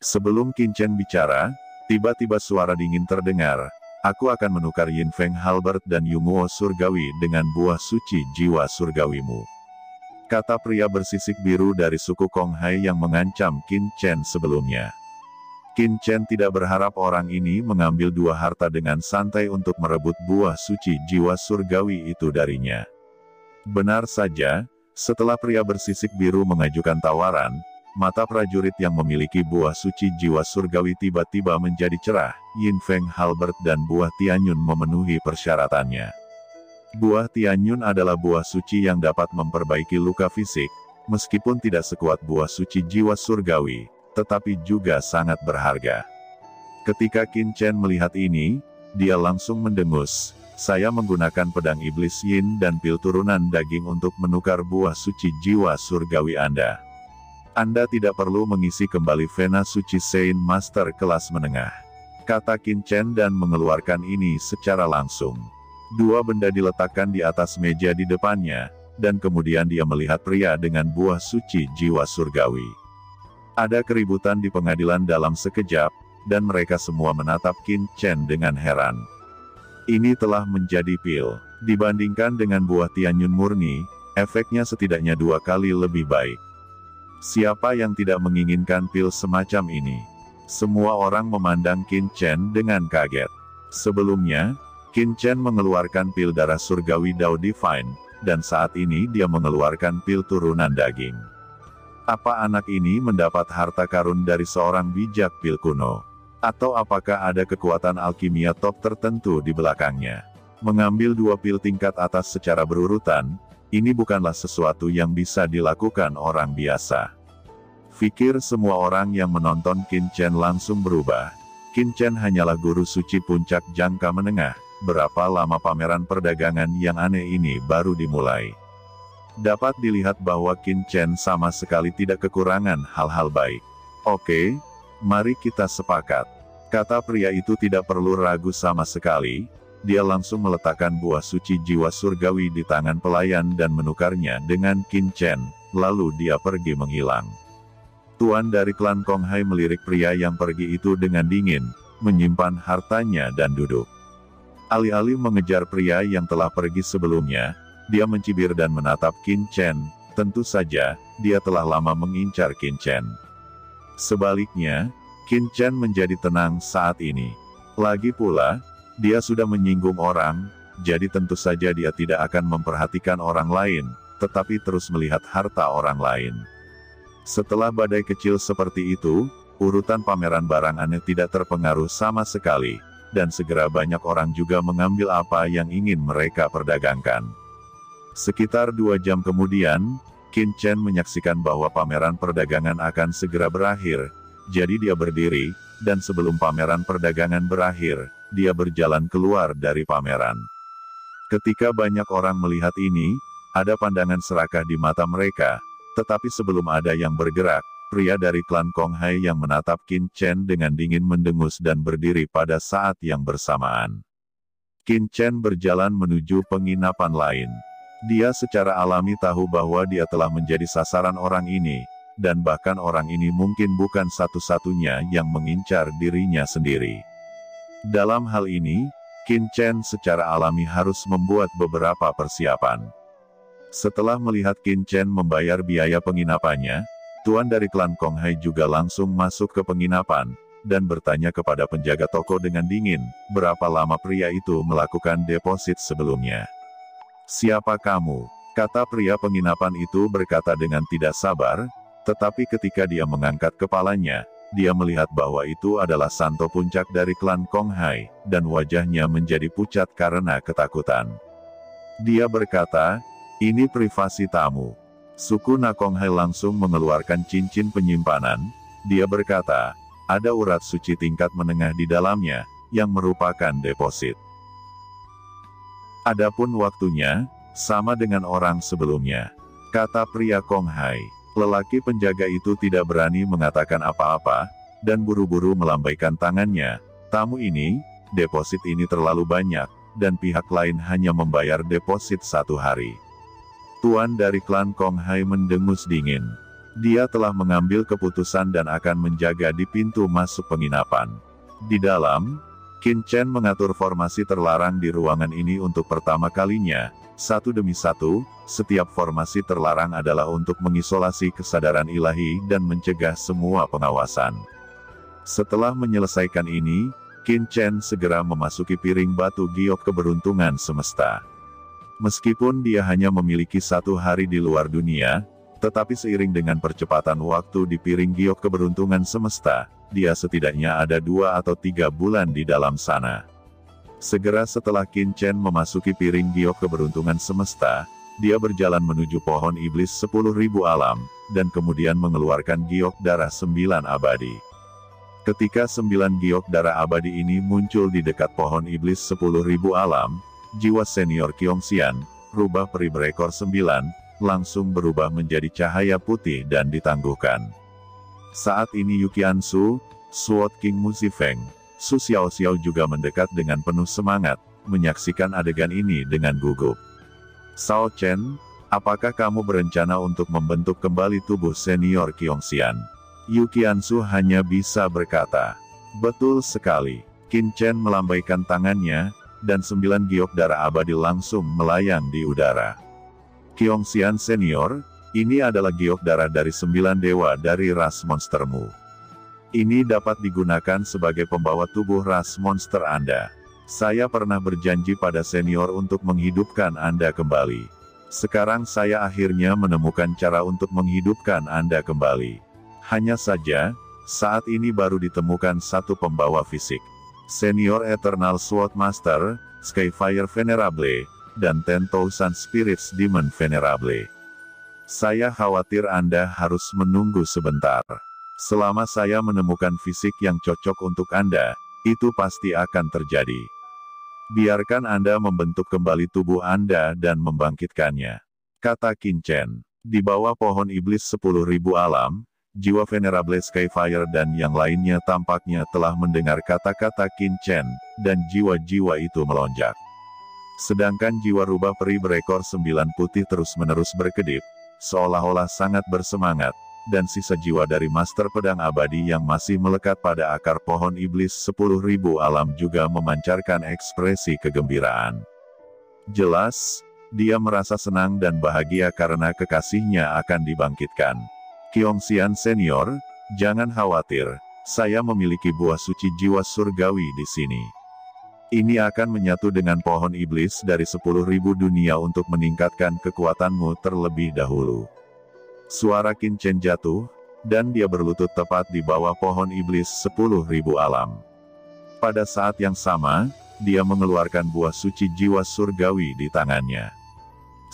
Sebelum Qin Chen bicara, tiba-tiba suara dingin terdengar. Aku akan menukar Yin Feng Halberd dan Yunguo Surgawi dengan buah suci jiwa surgawimu. Kata pria bersisik biru dari suku Konghai yang mengancam Qin Chen sebelumnya. Qin Chen tidak berharap orang ini mengambil dua harta dengan santai untuk merebut buah suci jiwa surgawi itu darinya. Benar saja, setelah pria bersisik biru mengajukan tawaran, mata prajurit yang memiliki buah suci jiwa surgawi tiba-tiba menjadi cerah. Yin Feng Halberd dan buah Tianyun memenuhi persyaratannya. Buah Tianyun adalah buah suci yang dapat memperbaiki luka fisik, meskipun tidak sekuat buah suci jiwa surgawi, tetapi juga sangat berharga. Ketika Qin Chen melihat ini, dia langsung mendengus. Saya menggunakan pedang iblis Yin dan pil turunan daging untuk menukar buah suci jiwa surgawi Anda. Anda tidak perlu mengisi kembali vena suci Sein Master kelas menengah. Kata Qin Chen dan mengeluarkan ini secara langsung. Dua benda diletakkan di atas meja di depannya, dan kemudian dia melihat pria dengan buah suci jiwa surgawi. Ada keributan di pengadilan dalam sekejap, dan mereka semua menatap Qin Chen dengan heran. Ini telah menjadi pil. Dibandingkan dengan buah Tianyun murni, efeknya setidaknya 2 kali lebih baik. Siapa yang tidak menginginkan pil semacam ini? Semua orang memandang Qin Chen dengan kaget. Sebelumnya, Qin Chen mengeluarkan pil darah surgawi Dao Divine, dan saat ini dia mengeluarkan pil turunan daging. Apa anak ini mendapat harta karun dari seorang bijak pil kuno? Atau apakah ada kekuatan alkimia top tertentu di belakangnya? Mengambil 2 pil tingkat atas secara berurutan, ini bukanlah sesuatu yang bisa dilakukan orang biasa. Fikir semua orang yang menonton Qin Chen langsung berubah. Qin Chen hanyalah guru suci puncak jangka menengah. Berapa lama pameran perdagangan yang aneh ini baru dimulai? Dapat dilihat bahwa Qin Chen sama sekali tidak kekurangan hal-hal baik. Oke, mari kita sepakat. Kata pria itu tidak perlu ragu sama sekali. Dia langsung meletakkan buah suci jiwa surgawi di tangan pelayan dan menukarnya dengan Qin Chen, lalu dia pergi menghilang. Tuan dari klan Konghai melirik pria yang pergi itu dengan dingin, menyimpan hartanya dan duduk. Alih-alih mengejar pria yang telah pergi sebelumnya, dia mencibir dan menatap Qin Chen. Tentu saja, dia telah lama mengincar Qin Chen. Sebaliknya, Qin Chen menjadi tenang saat ini. Lagi pula, dia sudah menyinggung orang, jadi tentu saja dia tidak akan memperhatikan orang lain, tetapi terus melihat harta orang lain. Setelah badai kecil seperti itu, urutan pameran barang aneh tidak terpengaruh sama sekali, dan segera banyak orang juga mengambil apa yang ingin mereka perdagangkan. Sekitar 2 jam kemudian, Qin Chen menyaksikan bahwa pameran perdagangan akan segera berakhir, jadi dia berdiri, dan sebelum pameran perdagangan berakhir, dia berjalan keluar dari pameran. Ketika banyak orang melihat ini, ada pandangan serakah di mata mereka, tetapi sebelum ada yang bergerak, pria dari klan Konghai yang menatap Qin Chen dengan dingin mendengus dan berdiri pada saat yang bersamaan. Qin Chen berjalan menuju penginapan lain. Dia secara alami tahu bahwa dia telah menjadi sasaran orang ini, dan bahkan orang ini mungkin bukan satu-satunya yang mengincar dirinya sendiri. Dalam hal ini, Qin Chen secara alami harus membuat beberapa persiapan. Setelah melihat Qin Chen membayar biaya penginapannya, tuan dari klan Konghai juga langsung masuk ke penginapan, dan bertanya kepada penjaga toko dengan dingin, berapa lama pria itu melakukan deposit sebelumnya. "Siapa kamu?" kata pria penginapan itu berkata dengan tidak sabar, tetapi ketika dia mengangkat kepalanya, dia melihat bahwa itu adalah Santo Puncak dari klan Konghai, dan wajahnya menjadi pucat karena ketakutan. Dia berkata, "Ini privasi tamu." Suku Na Konghai langsung mengeluarkan cincin penyimpanan. Dia berkata, ada urat suci tingkat menengah di dalamnya, yang merupakan deposit. Adapun waktunya, sama dengan orang sebelumnya. Kata pria Konghai. Lelaki penjaga itu tidak berani mengatakan apa-apa, dan buru-buru melambaikan tangannya. "Tamu ini, deposit ini terlalu banyak, dan pihak lain hanya membayar deposit 1 hari." Tuan dari klan Konghai mendengus dingin. Dia telah mengambil keputusan dan akan menjaga di pintu masuk penginapan. Di dalam, Qin Chen mengatur formasi terlarang di ruangan ini untuk pertama kalinya, satu demi satu. Setiap formasi terlarang adalah untuk mengisolasi kesadaran ilahi dan mencegah semua pengawasan. Setelah menyelesaikan ini, Qin Chen segera memasuki piring batu giok keberuntungan semesta. Meskipun dia hanya memiliki 1 hari di luar dunia, tetapi seiring dengan percepatan waktu di piring giok keberuntungan semesta, dia setidaknya ada 2 atau 3 bulan di dalam sana. Segera setelah Qin Chen memasuki piring giok keberuntungan semesta, dia berjalan menuju pohon iblis 10.000 alam, dan kemudian mengeluarkan giok darah 9 abadi. Ketika 9 giok darah abadi ini muncul di dekat pohon iblis 10.000 alam, jiwa senior Qiongxian, rubah peri berekor 9, langsung berubah menjadi cahaya putih dan ditangguhkan. Saat ini Yuqiansu, Sword King Muzifeng, Su Xiaoxiao juga mendekat dengan penuh semangat, menyaksikan adegan ini dengan gugup. Sao Chen, apakah kamu berencana untuk membentuk kembali tubuh senior Qiongxian? Yuqiansu hanya bisa berkata, betul sekali. Qin Chen melambaikan tangannya, dan 9 giok darah abadi langsung melayang di udara. Qiongxian senior, ini adalah giok darah dari 9 dewa dari ras monstermu. Ini dapat digunakan sebagai pembawa tubuh ras monster Anda. Saya pernah berjanji pada senior untuk menghidupkan Anda kembali. Sekarang saya akhirnya menemukan cara untuk menghidupkan Anda kembali. Hanya saja, saat ini baru ditemukan satu pembawa fisik. Senior Eternal Sword Master, Skyfire Venerable, dan 10,000 Spirits Demon Venerable. Saya khawatir Anda harus menunggu sebentar. Selama saya menemukan fisik yang cocok untuk Anda, itu pasti akan terjadi. Biarkan Anda membentuk kembali tubuh Anda dan membangkitkannya. Kata Qin Chen. Di bawah pohon iblis 10.000 alam, jiwa Venerable Skyfire dan yang lainnya tampaknya telah mendengar kata-kata Qin Chen, dan jiwa-jiwa itu melonjak. Sedangkan jiwa rubah peri berekor 9 putih terus-menerus berkedip, seolah-olah sangat bersemangat, dan sisa jiwa dari Master Pedang Abadi yang masih melekat pada akar pohon iblis 10.000 alam juga memancarkan ekspresi kegembiraan. Jelas, dia merasa senang dan bahagia karena kekasihnya akan dibangkitkan. Qiongxian senior, jangan khawatir, saya memiliki buah suci jiwa surgawi di sini. Ini akan menyatu dengan pohon iblis dari 10.000 dunia untuk meningkatkan kekuatanmu terlebih dahulu. Suara Qin Chen jatuh, dan dia berlutut tepat di bawah pohon iblis 10.000 alam. Pada saat yang sama, dia mengeluarkan buah suci jiwa surgawi di tangannya.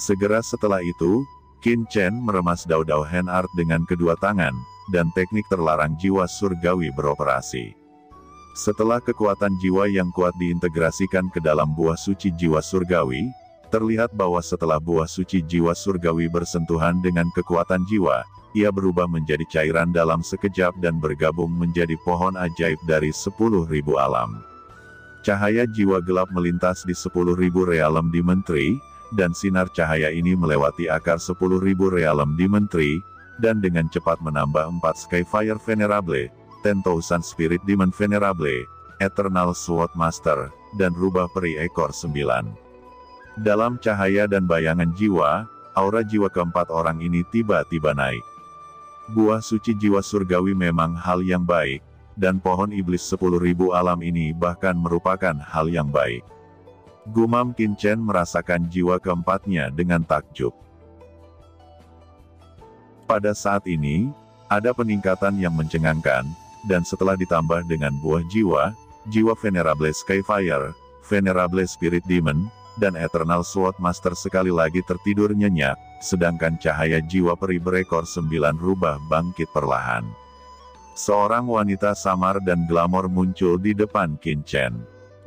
Segera setelah itu, Qin Chen meremas Dao Hand Art dengan kedua tangan, dan teknik terlarang jiwa surgawi beroperasi. Setelah kekuatan jiwa yang kuat diintegrasikan ke dalam buah suci jiwa surgawi, terlihat bahwa setelah buah suci jiwa surgawi bersentuhan dengan kekuatan jiwa, ia berubah menjadi cairan dalam sekejap dan bergabung menjadi pohon ajaib dari 10.000 alam. Cahaya jiwa gelap melintas di 10.000 realem Demon Tree, dan sinar cahaya ini melewati akar 10.000 realem Demon Tree, dan dengan cepat menambah 4 Skyfire Venerable, 10,000 Spirit Demon Venerable, Eternal Sword Master, dan rubah peri ekor 9. Dalam cahaya dan bayangan jiwa, aura jiwa keempat orang ini tiba-tiba naik. Buah suci jiwa surgawi memang hal yang baik, dan pohon iblis 10.000 alam ini bahkan merupakan hal yang baik. Gumam Qin Chen merasakan jiwa keempatnya dengan takjub. Pada saat ini, ada peningkatan yang mencengangkan, dan setelah ditambah dengan buah jiwa, jiwa Venerable Skyfire, Venerable Spirit Demon, dan Eternal Sword Master sekali lagi tertidur nyenyak, sedangkan cahaya jiwa peri berekor 9 rubah bangkit perlahan. Seorang wanita samar dan glamor muncul di depan Qin Chen.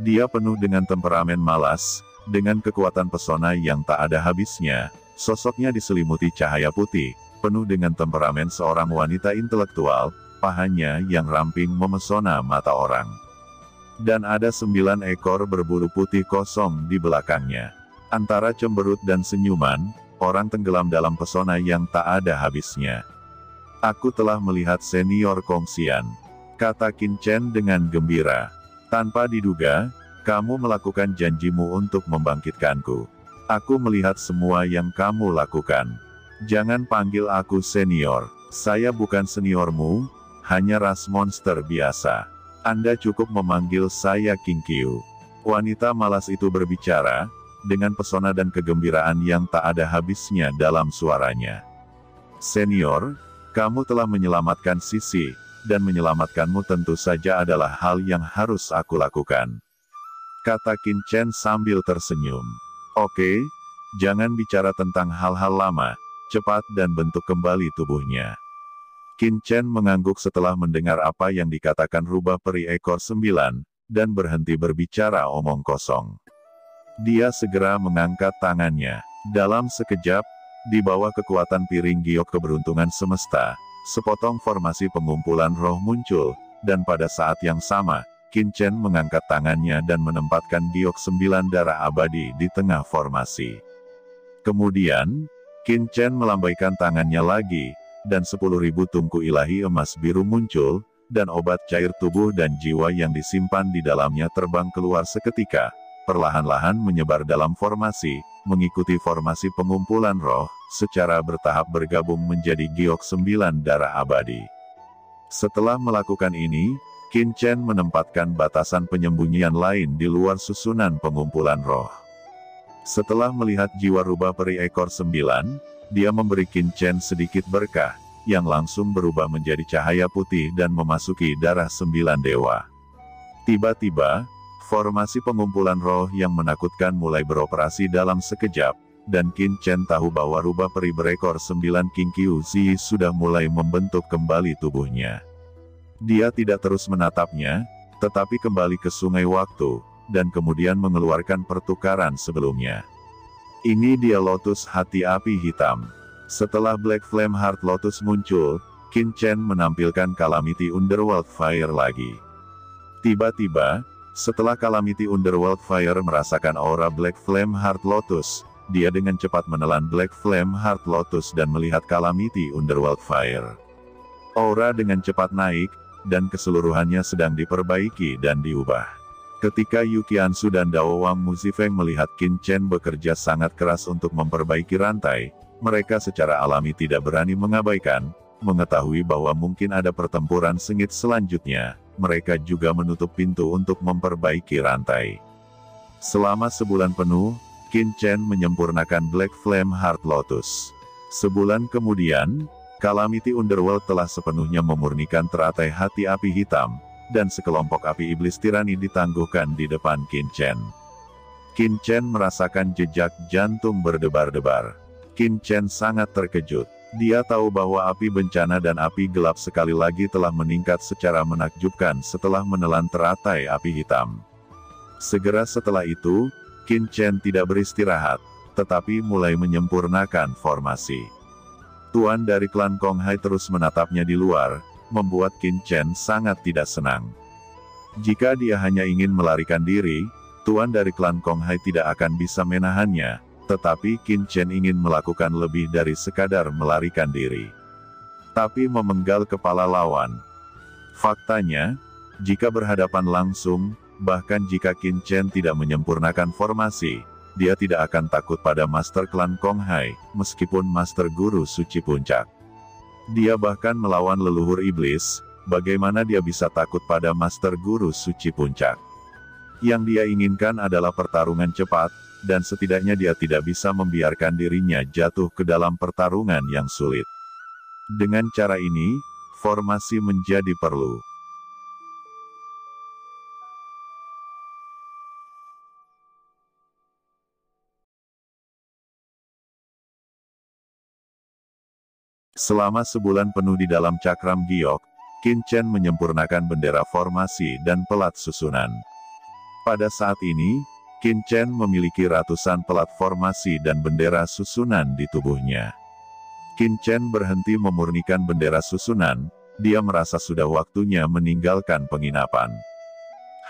Dia penuh dengan temperamen malas, dengan kekuatan pesona yang tak ada habisnya, sosoknya diselimuti cahaya putih, penuh dengan temperamen seorang wanita intelektual, pahanya yang ramping memesona mata orang. Dan ada 9 ekor berbulu putih kosong di belakangnya. Antara cemberut dan senyuman, orang tenggelam dalam pesona yang tak ada habisnya. Aku telah melihat senior Kongxian, kata Qin Chen dengan gembira. Tanpa diduga, kamu melakukan janjimu untuk membangkitkanku. Aku melihat semua yang kamu lakukan. Jangan panggil aku senior. Saya bukan seniormu, hanya ras monster biasa. Anda cukup memanggil saya King Qiu. Wanita malas itu berbicara, dengan pesona dan kegembiraan yang tak ada habisnya dalam suaranya. Senior, kamu telah menyelamatkan Sisi, dan menyelamatkanmu tentu saja adalah hal yang harus aku lakukan, kata Qin Chen sambil tersenyum. Oke, jangan bicara tentang hal-hal lama, cepat dan bentuk kembali tubuhnya. Qin Chen mengangguk setelah mendengar apa yang dikatakan rubah peri ekor 9, dan berhenti berbicara omong kosong. Dia segera mengangkat tangannya. Dalam sekejap, di bawah kekuatan piring giok keberuntungan semesta, sepotong formasi pengumpulan roh muncul, dan pada saat yang sama, Qin Chen mengangkat tangannya dan menempatkan giok 9 darah abadi di tengah formasi. Kemudian, Qin Chen melambaikan tangannya lagi, dan 10.000 tungku ilahi emas biru muncul, dan obat cair tubuh dan jiwa yang disimpan di dalamnya terbang keluar seketika, perlahan-lahan menyebar dalam formasi, mengikuti formasi pengumpulan roh, secara bertahap bergabung menjadi giok 9 darah abadi. Setelah melakukan ini, Qin Chen menempatkan batasan penyembunyian lain di luar susunan pengumpulan roh. Setelah melihat jiwa rubah peri ekor 9, dia memberi Qin Chen sedikit berkah, yang langsung berubah menjadi cahaya putih dan memasuki darah 9 dewa. Tiba-tiba, formasi pengumpulan roh yang menakutkan mulai beroperasi dalam sekejap, dan Qin Chen tahu bahwa rubah peri berekor 9 King Qiu Zi sudah mulai membentuk kembali tubuhnya. Dia tidak terus menatapnya, tetapi kembali ke sungai waktu, dan kemudian mengeluarkan pertukaran sebelumnya. Ini dia Lotus Hati Api Hitam. Setelah Black Flame Heart Lotus muncul, Qin Chen menampilkan Calamity Underworld Fire lagi. Tiba-tiba, setelah Calamity Underworld Fire merasakan aura Black Flame Heart Lotus, dia dengan cepat menelan Black Flame Heart Lotus dan melihat Calamity Underworld Fire. Aura dengan cepat naik, dan keseluruhannya sedang diperbaiki dan diubah. Ketika Yu Qiansu dan Dao Wang Muzifeng melihat Qin Chen bekerja sangat keras untuk memperbaiki rantai, mereka secara alami tidak berani mengabaikan, mengetahui bahwa mungkin ada pertempuran sengit selanjutnya, mereka juga menutup pintu untuk memperbaiki rantai. Selama sebulan penuh, Qin Chen menyempurnakan Black Flame Heart Lotus. Sebulan kemudian, Calamity Underworld telah sepenuhnya memurnikan teratai hati api hitam, dan sekelompok api iblis tirani ditangguhkan di depan Qin Chen. Qin Chen merasakan jejak jantung berdebar-debar. Qin Chen sangat terkejut. Dia tahu bahwa api bencana dan api gelap sekali lagi telah meningkat secara menakjubkan setelah menelan teratai api hitam. Segera setelah itu, Qin Chen tidak beristirahat, tetapi mulai menyempurnakan formasi. Tuan dari klan Kong Hai terus menatapnya di luar, membuat Qin Chen sangat tidak senang. Jika dia hanya ingin melarikan diri, Tuan dari klan Kong Hai tidak akan bisa menahannya, tetapi Qin Chen ingin melakukan lebih dari sekadar melarikan diri. Tapi memenggal kepala lawan. Faktanya, jika berhadapan langsung, bahkan jika Qin Chen tidak menyempurnakan formasi, dia tidak akan takut pada Master Klan Kong Hai, meskipun Master Guru Suci Puncak. Dia bahkan melawan leluhur iblis, bagaimana dia bisa takut pada Master Guru Suci Puncak? Yang dia inginkan adalah pertarungan cepat, dan setidaknya dia tidak bisa membiarkan dirinya jatuh ke dalam pertarungan yang sulit. Dengan cara ini, formasi menjadi perlu. Selama sebulan penuh di dalam cakram giok, Qin Chen menyempurnakan bendera formasi dan pelat susunan. Pada saat ini, Qin Chen memiliki ratusan pelat formasi dan bendera susunan di tubuhnya. Qin Chen berhenti memurnikan bendera susunan, dia merasa sudah waktunya meninggalkan penginapan.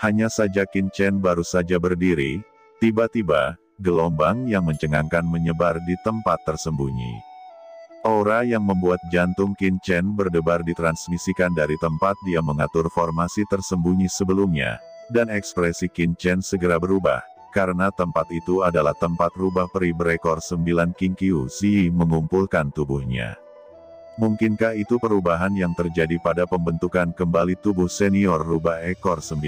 Hanya saja Qin Chen baru saja berdiri, tiba-tiba, gelombang yang mencengangkan menyebar di tempat tersembunyi. Aura yang membuat jantung Qin Chen berdebar ditransmisikan dari tempat dia mengatur formasi tersembunyi sebelumnya, dan ekspresi Qin Chen segera berubah, karena tempat itu adalah tempat rubah peri berekor 9 King Qiu Zi mengumpulkan tubuhnya. Mungkinkah itu perubahan yang terjadi pada pembentukan kembali tubuh senior rubah ekor 9?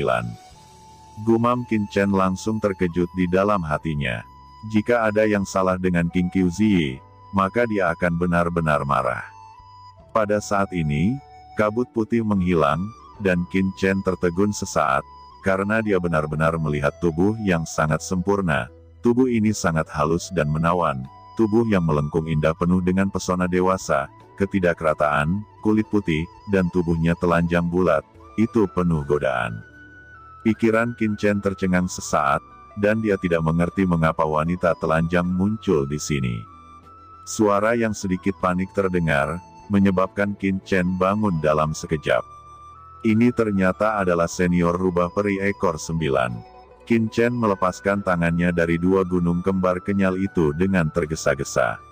Gumam Qin Chen langsung terkejut di dalam hatinya. Jika ada yang salah dengan King Qiu Zi, maka dia akan benar-benar marah. Pada saat ini, kabut putih menghilang, dan Qin Chen tertegun sesaat, karena dia benar-benar melihat tubuh yang sangat sempurna. Tubuh ini sangat halus dan menawan, tubuh yang melengkung indah penuh dengan pesona dewasa, ketidakrataan, kulit putih, dan tubuhnya telanjang bulat, itu penuh godaan. Pikiran Qin Chen tercengang sesaat, dan dia tidak mengerti mengapa wanita telanjang muncul di sini. Suara yang sedikit panik terdengar, menyebabkan Qin Chen bangun dalam sekejap. Ini ternyata adalah senior rubah peri ekor 9. Qin Chen melepaskan tangannya dari dua gunung kembar kenyal itu dengan tergesa-gesa.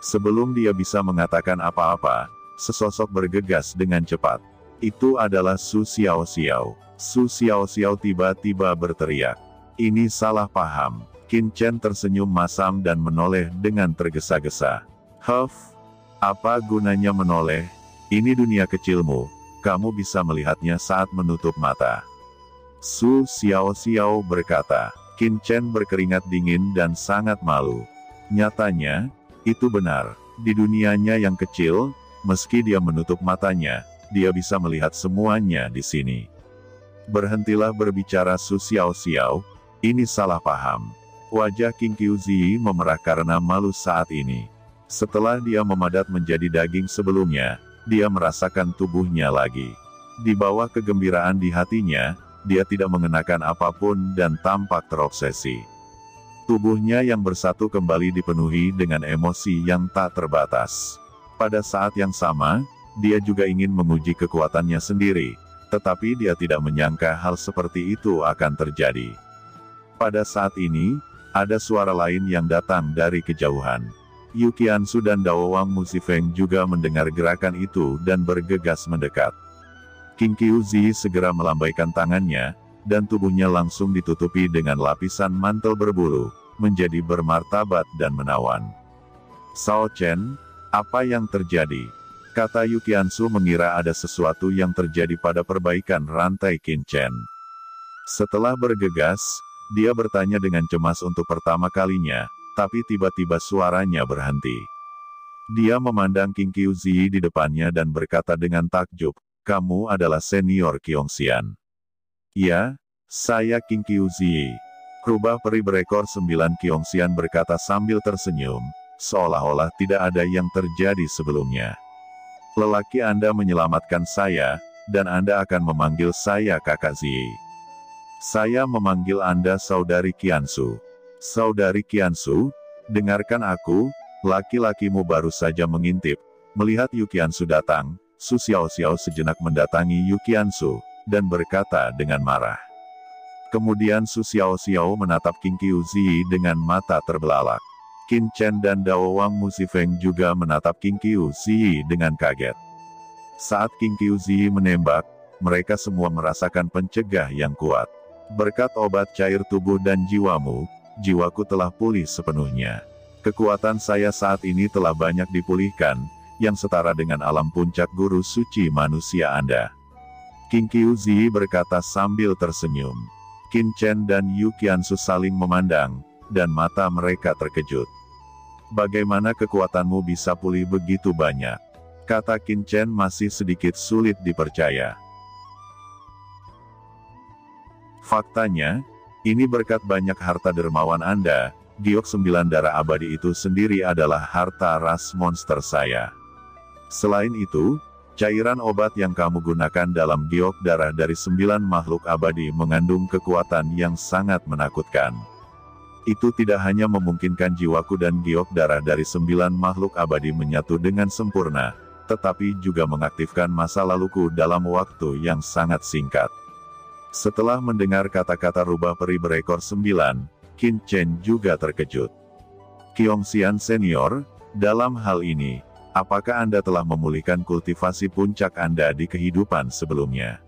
Sebelum dia bisa mengatakan apa-apa, sesosok bergegas dengan cepat. Itu adalah Su Xiaoxiao. Su Xiaoxiao tiba-tiba berteriak. Ini salah paham. Qin Chen tersenyum masam dan menoleh dengan tergesa-gesa. Huff, apa gunanya menoleh? Ini dunia kecilmu, kamu bisa melihatnya saat menutup mata. Su Xiaoxiao berkata. Qin Chen berkeringat dingin dan sangat malu. Nyatanya, itu benar. Di dunianya yang kecil, meski dia menutup matanya, dia bisa melihat semuanya di sini. Berhentilah berbicara Su Xiaoxiao, ini salah paham. Wajah King Qiu Zi memerah karena malu saat ini. Setelah dia memadat menjadi daging sebelumnya, dia merasakan tubuhnya lagi. Di bawah kegembiraan di hatinya, dia tidak mengenakan apapun dan tampak terobsesi. Tubuhnya yang bersatu kembali dipenuhi dengan emosi yang tak terbatas. Pada saat yang sama, dia juga ingin menguji kekuatannya sendiri, tetapi dia tidak menyangka hal seperti itu akan terjadi. Pada saat ini, ada suara lain yang datang dari kejauhan. Yu Qiansu dan Dao Wang Musifeng juga mendengar gerakan itu dan bergegas mendekat. King Qiu Zi segera melambaikan tangannya, dan tubuhnya langsung ditutupi dengan lapisan mantel berbulu, menjadi bermartabat dan menawan. Sao Chen, apa yang terjadi? Kata Yu Qiansu mengira ada sesuatu yang terjadi pada perbaikan rantai Qin Chen. Setelah bergegas, dia bertanya dengan cemas untuk pertama kalinya, tapi tiba-tiba suaranya berhenti. Dia memandang King Qiu Zi di depannya dan berkata dengan takjub, "Kamu adalah senior Qiongxian." "Ya, saya King Qiu Zi." Rubah peri berekor 9 Qiongxian berkata sambil tersenyum, seolah-olah tidak ada yang terjadi sebelumnya. "Lelaki Anda menyelamatkan saya, dan Anda akan memanggil saya Kakak Zi. Saya memanggil Anda Saudari Qiansu." "Saudari Qiansu, dengarkan aku, laki-lakimu baru saja mengintip." Melihat Yu Qiansu datang, Su Xiaoxiao sejenak mendatangi Yu Qiansu, dan berkata dengan marah. Kemudian Su Xiaoxiao menatap King Qiu Zi dengan mata terbelalak. Qin Chen dan Dao Wang Musifeng juga menatap King Qiu Zi dengan kaget. Saat King Qiu Zi menembak, mereka semua merasakan pencegah yang kuat. "Berkat obat cair tubuh dan jiwamu, jiwaku telah pulih sepenuhnya. Kekuatan saya saat ini telah banyak dipulihkan, yang setara dengan alam puncak guru suci manusia Anda." King Qiu Zi berkata sambil tersenyum. Qin Chen dan Yu Qiansu saling memandang, dan mata mereka terkejut. "Bagaimana kekuatanmu bisa pulih begitu banyak?" kata Qin Chen masih sedikit sulit dipercaya. "Faktanya, ini berkat banyak harta dermawan Anda. Giok 9 darah abadi itu sendiri adalah harta ras monster saya. Selain itu, cairan obat yang kamu gunakan dalam giok darah dari 9 makhluk abadi mengandung kekuatan yang sangat menakutkan. Itu tidak hanya memungkinkan jiwaku dan giok darah dari 9 makhluk abadi menyatu dengan sempurna, tetapi juga mengaktifkan masa laluku dalam waktu yang sangat singkat." Setelah mendengar kata-kata rubah peri berekor 9, Qin Chen juga terkejut. Qiongxian senior, dalam hal ini, apakah Anda telah memulihkan kultivasi puncak Anda di kehidupan sebelumnya?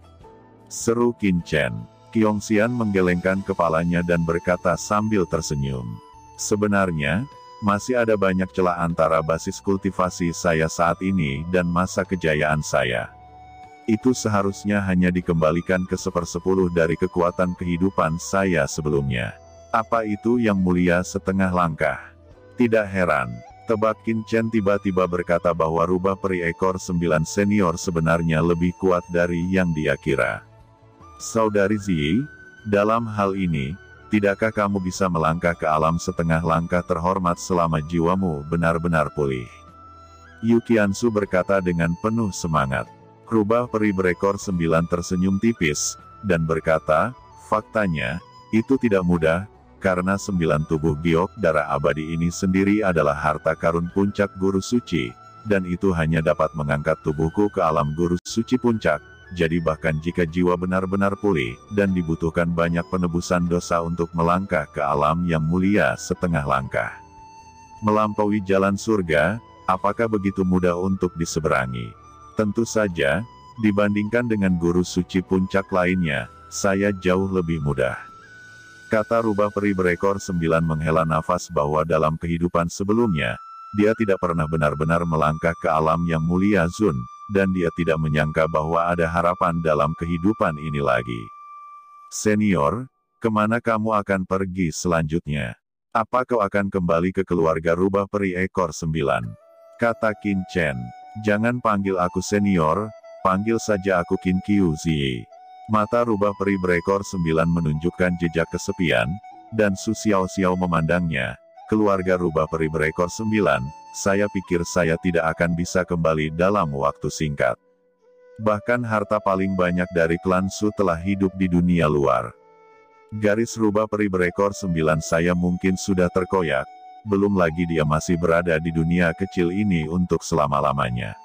Seru Qin Chen. Qiongxian menggelengkan kepalanya dan berkata sambil tersenyum. Sebenarnya, masih ada banyak celah antara basis kultivasi saya saat ini dan masa kejayaan saya. Itu seharusnya hanya dikembalikan ke 1/10 dari kekuatan kehidupan saya sebelumnya. Apa itu yang mulia setengah langkah? Tidak heran, tebak Qin Chen tiba-tiba berkata bahwa rubah peri ekor 9 senior sebenarnya lebih kuat dari yang dia kira. Saudari Ziyi, dalam hal ini, tidakkah kamu bisa melangkah ke alam setengah langkah terhormat selama jiwamu benar-benar pulih? Yu Qiansu berkata dengan penuh semangat. Rubah peri berekor 9 tersenyum tipis, dan berkata, faktanya, itu tidak mudah, karena 9 tubuh giok darah abadi ini sendiri adalah harta karun puncak guru suci, dan itu hanya dapat mengangkat tubuhku ke alam guru suci puncak. Jadi bahkan jika jiwa benar-benar pulih, dan dibutuhkan banyak penebusan dosa untuk melangkah ke alam yang mulia setengah langkah. Melampaui jalan surga, apakah begitu mudah untuk diseberangi? Tentu saja, dibandingkan dengan guru suci puncak lainnya, saya jauh lebih mudah. Kata rubah peri berekor 9 menghela nafas bahwa dalam kehidupan sebelumnya, dia tidak pernah benar-benar melangkah ke alam yang mulia Zun, dan dia tidak menyangka bahwa ada harapan dalam kehidupan ini lagi. Senior, kemana kamu akan pergi selanjutnya? Apa kau akan kembali ke keluarga rubah peri ekor 9? Kata Qin Chen, jangan panggil aku senior, panggil saja aku Qin Qiu Ziyi. Mata rubah peri berekor 9 menunjukkan jejak kesepian, dan Su Xiao Xiao memandangnya. Keluarga rubah peri berekor 9, saya pikir saya tidak akan bisa kembali dalam waktu singkat. Bahkan harta paling banyak dari klan Su telah hidup di dunia luar. Garis rubah peri berekor 9 saya mungkin sudah terkoyak, belum lagi dia masih berada di dunia kecil ini untuk selama-lamanya.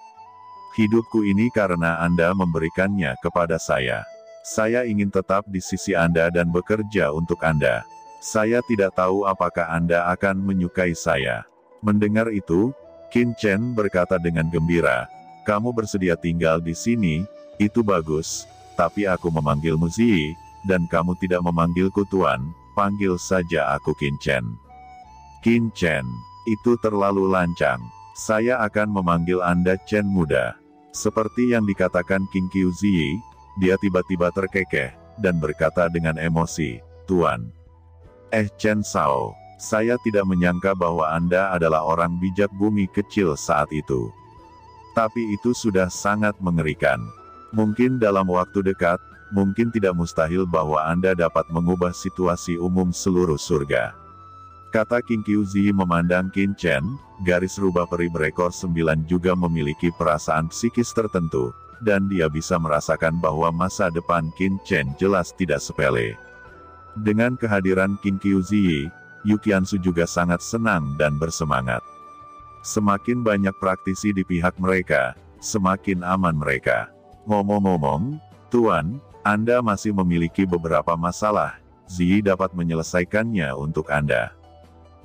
Hidupku ini karena Anda memberikannya kepada saya. Saya ingin tetap di sisi Anda dan bekerja untuk Anda. Saya tidak tahu apakah Anda akan menyukai saya. Mendengar itu, Qin Chen berkata dengan gembira, kamu bersedia tinggal di sini, itu bagus, tapi aku memanggilmu Ziyi, dan kamu tidak memanggilku Tuan, panggil saja aku Qin Chen. Qin Chen, itu terlalu lancang. Saya akan memanggil Anda Chen muda. Seperti yang dikatakan Qin Qiu Ziyi, dia tiba-tiba terkekeh, dan berkata dengan emosi, Tuan. Chen Sao, saya tidak menyangka bahwa Anda adalah orang bijak bumi kecil saat itu. Tapi itu sudah sangat mengerikan. Mungkin dalam waktu dekat, mungkin tidak mustahil bahwa Anda dapat mengubah situasi umum seluruh surga. Kata Qin Qiu Ziyi memandang Qin Chen, garis rubah peri berekor 9 juga memiliki perasaan psikis tertentu, dan dia bisa merasakan bahwa masa depan Qin Chen jelas tidak sepele. Dengan kehadiran Qin Qiu Ziyi, Yu Qiansu juga sangat senang dan bersemangat. Semakin banyak praktisi di pihak mereka, semakin aman mereka. Ngomong-ngomong, Tuan, Anda masih memiliki beberapa masalah, Ziyi dapat menyelesaikannya untuk Anda.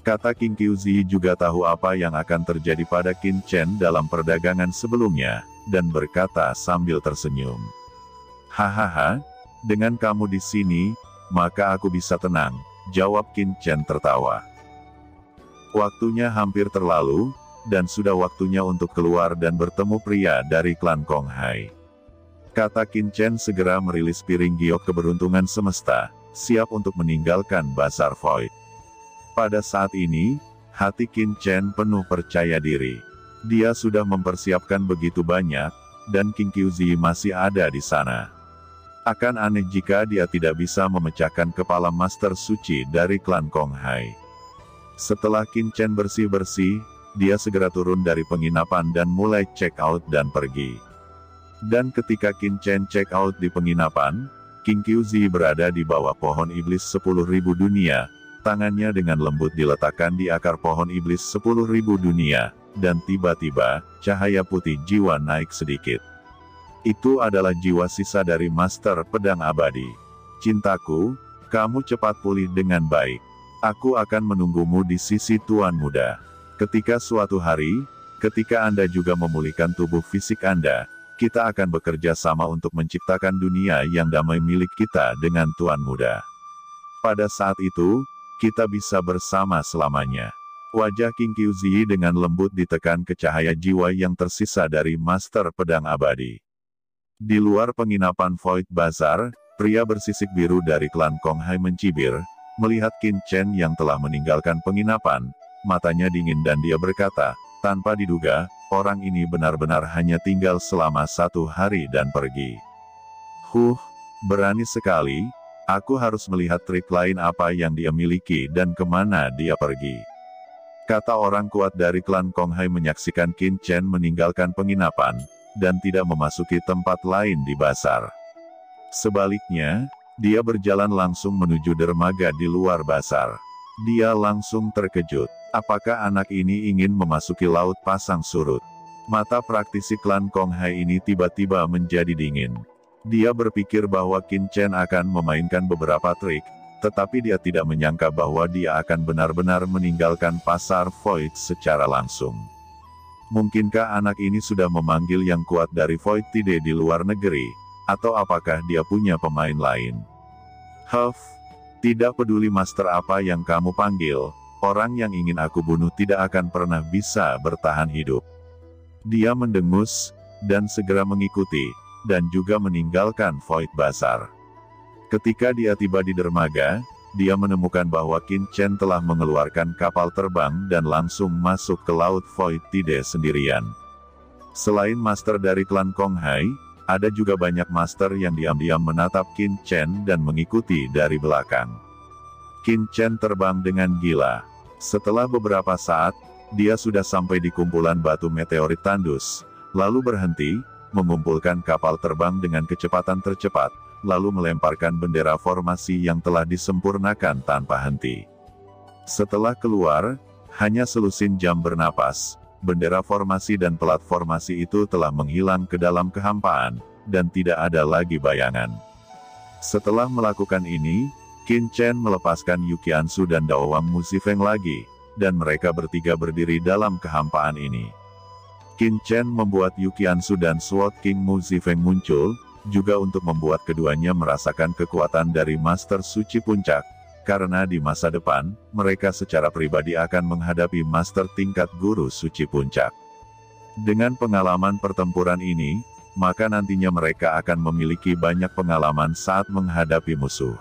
Kata Qin Qiu Ziyi juga tahu apa yang akan terjadi pada Qin Chen dalam perdagangan sebelumnya, dan berkata sambil tersenyum. Hahaha, dengan kamu di sini, maka aku bisa tenang, jawab Qin Chen tertawa. Waktunya hampir terlalu, dan sudah waktunya untuk keluar dan bertemu pria dari klan Kong Hai. Kata Qin Chen segera merilis piring giok keberuntungan semesta, siap untuk meninggalkan Bazar Void. Pada saat ini, hati Qin Chen penuh percaya diri. Dia sudah mempersiapkan begitu banyak, dan Qin Qiu Ziyi masih ada di sana. Akan aneh jika dia tidak bisa memecahkan kepala Master Suci dari klan Kong Hai. Setelah Qin Chen bersih-bersih, dia segera turun dari penginapan dan mulai check out dan pergi. Dan ketika Qin Chen check out di penginapan, Qin Qiu Ziyi berada di bawah pohon iblis 10.000 dunia, tangannya dengan lembut diletakkan di akar pohon iblis 10.000 dunia, dan tiba-tiba, cahaya putih jiwa naik sedikit. Itu adalah jiwa sisa dari Master Pedang Abadi. Cintaku, kamu cepat pulih dengan baik. Aku akan menunggumu di sisi Tuan Muda. Ketika suatu hari, Ketika Anda juga memulihkan tubuh fisik Anda, kita akan bekerja sama untuk menciptakan dunia yang damai milik kita dengan Tuan Muda. Pada saat itu, kita bisa bersama selamanya. Wajah King Qiuzi dengan lembut ditekan ke cahaya jiwa yang tersisa dari Master Pedang Abadi. Di luar penginapan Void Bazaar, pria bersisik biru dari klan Konghai mencibir, melihat Qin Chen yang telah meninggalkan penginapan, matanya dingin dan dia berkata, tanpa diduga, orang ini benar-benar hanya tinggal selama 1 hari dan pergi. Berani sekali, aku harus melihat trik lain apa yang dia miliki dan kemana dia pergi. Kata orang kuat dari klan Konghai menyaksikan Qin Chen meninggalkan penginapan, dan tidak memasuki tempat lain di pasar. Sebaliknya, dia berjalan langsung menuju dermaga di luar pasar. Dia langsung terkejut. Apakah anak ini ingin memasuki laut pasang surut? Mata praktisi klan Konghai ini tiba-tiba menjadi dingin. Dia berpikir bahwa Qin Chen akan memainkan beberapa trik, tetapi dia tidak menyangka bahwa dia akan benar-benar meninggalkan pasar Void secara langsung. Mungkinkah anak ini sudah memanggil yang kuat dari Void Tide di luar negeri, atau apakah dia punya pemain lain? Tidak peduli master apa yang kamu panggil, orang yang ingin aku bunuh tidak akan pernah bisa bertahan hidup. Dia mendengus, dan segera mengikuti, dan juga meninggalkan Void Bazaar. Ketika dia tiba di dermaga, dia menemukan bahwa Qin Chen telah mengeluarkan kapal terbang dan langsung masuk ke Laut Void Tide sendirian. Selain master dari klan Konghai, ada juga banyak master yang diam-diam menatap Qin Chen dan mengikuti dari belakang. Qin Chen terbang dengan gila. Setelah beberapa saat, dia sudah sampai di kumpulan batu meteorit tandus, lalu berhenti, mengumpulkan kapal terbang dengan kecepatan tercepat, lalu melemparkan bendera formasi yang telah disempurnakan tanpa henti. Setelah keluar, hanya selusin jam bernapas, bendera formasi dan pelat formasi itu telah menghilang ke dalam kehampaan, dan tidak ada lagi bayangan. Setelah melakukan ini, Qin Chen melepaskan Yuqiansu dan Daowang Musifeng lagi, dan mereka bertiga berdiri dalam kehampaan ini. Qin Chen membuat Yuqiansu dan Sword King Musifeng muncul, juga untuk membuat keduanya merasakan kekuatan dari Master Suci Puncak, karena di masa depan, mereka secara pribadi akan menghadapi Master tingkat Guru Suci Puncak. Dengan pengalaman pertempuran ini, maka nantinya mereka akan memiliki banyak pengalaman saat menghadapi musuh.